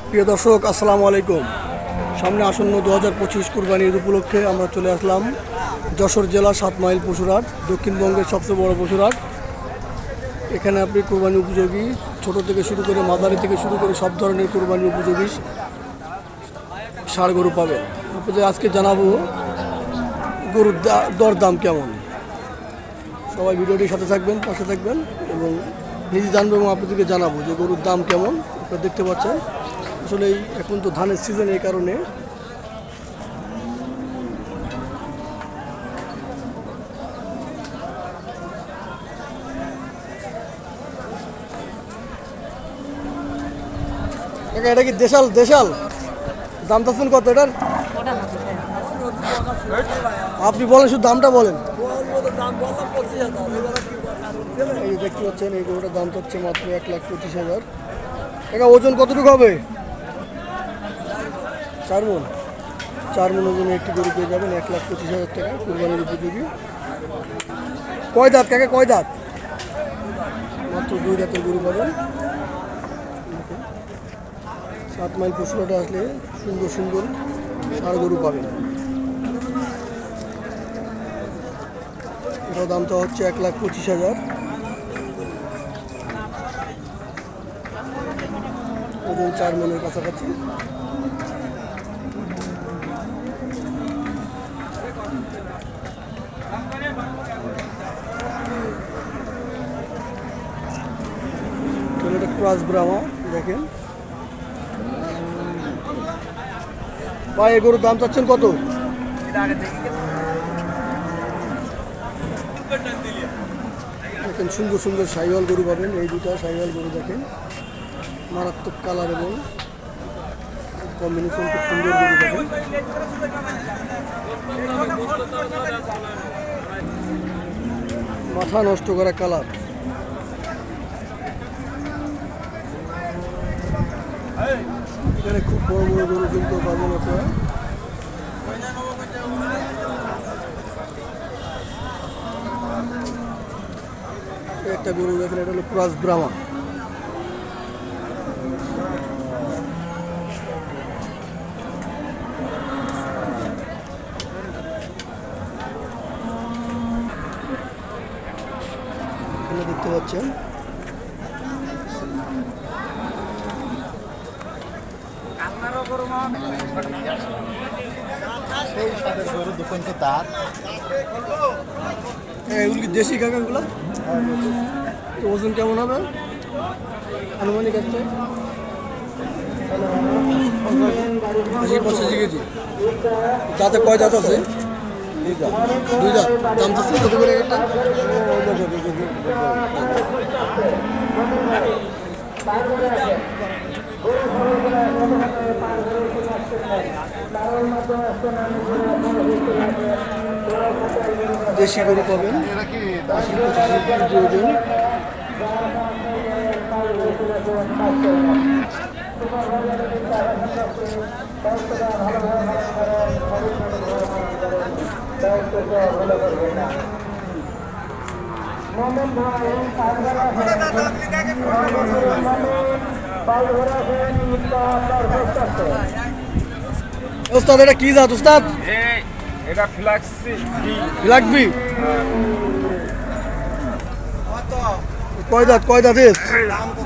প্রিয় দর্শক, আসসালামু আলাইকুম। সামনে আসন্ন 2025 কুরবানি ঈদ উপলক্ষে আমরা চলে আসলাম যশোর জেলা 7 মাইল পশুরহাট, দক্ষিণবঙ্গের সবচেয়ে বড় পশুরহাট। এখানে আপনি কুরবানি উপযোগী ছোট থেকে শুরু করে মাঝারি থেকে শুরু করে সব ধরনের কুরবানি উপযোগী ষাঁড় গরু পাবেন। আপনাদের আজকে জানাবো গরুর দরদাম কেমন। সবাই ভিডিওটির সাথে থাকবেন, পাশে থাকবেন এবং নিজে জানবো এবং আপনাদেরকে জানাবো যে গরুর দাম কেমন। আপনারা দেখতে পাচ্ছেন আসলে এখন তো ধানের সিজন, এই কারণে এটা কি দেশাল দেশাল দাম চাচ্ছেন কত এটার? আপনি বলেন, শুধু দামটা বলেন। এই দেখতে পাচ্ছেন এই গরুটার দাম হচ্ছে মাত্র 1,25,000 টাকা। ওজন কতটুকু হবে? 4 মণ। 4 মণ ওজনে একটি গরু পেয়ে যাবেন 1,25,000 টাকা, কুরবানির উপযোগী। কয় দাঁত কাকা, কয় দাঁত? মাত্র 2 দাঁতের গরু পাবেন। 7 মাইল পশুহাটে আসলে সুন্দর সুন্দর ষাঁড় গরু পাবেন। এটার দামটা হচ্ছে 1,25,000। ওজন 4 মণের কাছাকাছি। এটা ক্রস ব্রাহ্মা, দেখেন ভাই, এই গরুর দাম চাচ্ছেন কত? দেখেন সুন্দর সুন্দর শাহিওয়াল গরু পাবেন। এই দুটা শাহিওয়াল গরু দেখেন, মারাত্মক কালার এবং কম্বিনেশন, খুব সুন্দর গরু পাবেন। মাথা নষ্ট করা কালার। এখানে খুব বড় বড় গরু কিন্তু পাবেন আপনারা। একটা গরু দেখেন, এটা হলো ক্রস ব্রাহ্মা। এখানে দেখতে পাচ্ছেন এগুলো কি দেশি কাকা? এগুলো ওজন কেমন হবে আনুমানিক? আছে 80-85 কেজি। দাঁতে কয় দাঁত আছে? 2 দাঁত। দাম চাচ্ছে কত করে একটা? দেশি গরু পাবেন 80-85 কেজি ওজন। ওস্তাদ, এটা কি জাত ওস্তাদ? এটা ফ্লাক্সি লাগবি। কয় দাঁত, কয় দাঁত?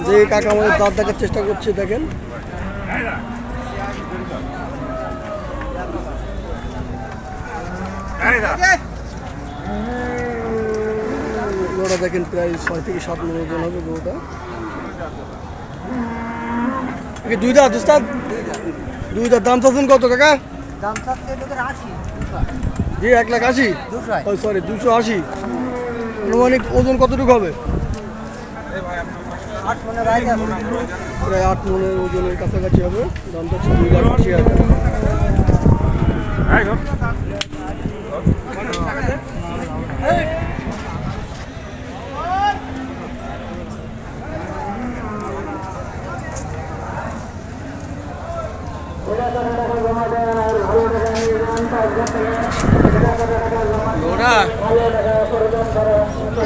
যে কাকা আমাদের দাঁত দেখার চেষ্টা করছে, দেখেন গরুটা দেখেন, প্রায় 6 থেকে 7 মণ ওজন হবে গরুটা। 2 দাঁত ওস্তাদ, 2 দাঁত। দাম চাচ্ছেন কত কাকা? জি 1,80,000। সরি 280। আনুমানিক ওজন কতটুকু হবে? প্রায় 8 মণের ওজনের কাছাকাছি হবে। দামটা হচ্ছে 2,80,000।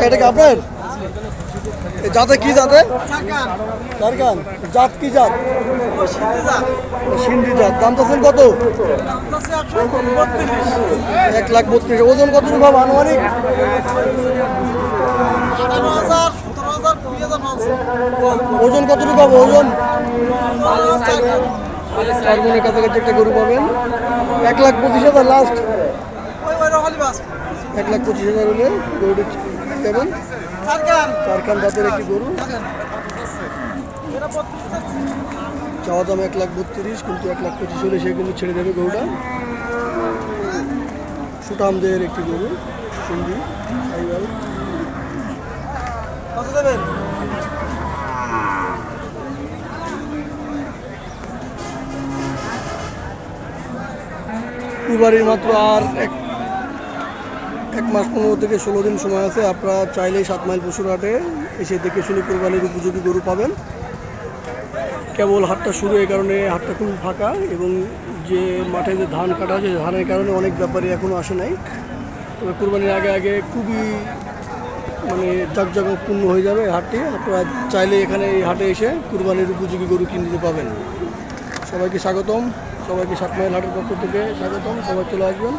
এটা কি আপনার? এ জাতে কি জাতে? চারকান। জাত কি জাত? সিন্ধি জাত। দাম চাচ্ছেন কত? 1,32,000। ওজন কতটুকু হবে আনুমানিক? ওজন কতটুকু হবে ওজন? 4 মনের কাছাকাছি একটা গরু পাবেন। 1,25,000 লাস্ট। 1,25,000 হলে গরুটি দেবেন। চারখান জাতের একটি গরু। চাওয়া দাম 1,32,000, কিন্তু 1,25,000 হলে সে কিন্তু ছেড়ে দেবে গরুটা। সুঠামদের একটি গরু সিন্ধি সাইওয়াল। কুরবানির মাত্র আর এক মাস 15 থেকে 16 দিন সময় আছে। আপনারা চাইলেই 7 মাইল পশুর হাটে এসে দেখে শুনে কুরবানির উপযোগী গরু পাবেন। কেবল হাটটা শুরু, এই কারণে হাটটা খুবই ফাঁকা, এবং যে মাঠে যে ধান কাটা হচ্ছে ধানের কারণে অনেক ব্যাপারী এখনও আসে নাই। তবে কুরবানির আগে আগে খুবই মানে জাঁকজমকপূর্ণ হয়ে যাবে হাটটি। আপনারা চাইলে এখানে এই হাটে এসে কুরবানির উপযোগী গরু কিনতে পাবেন। সবাইকে স্বাগতম, সবাইকে 7 মাইল হাটের পক্ষ থেকে স্বাগতম। সবাই চলে আসবেন।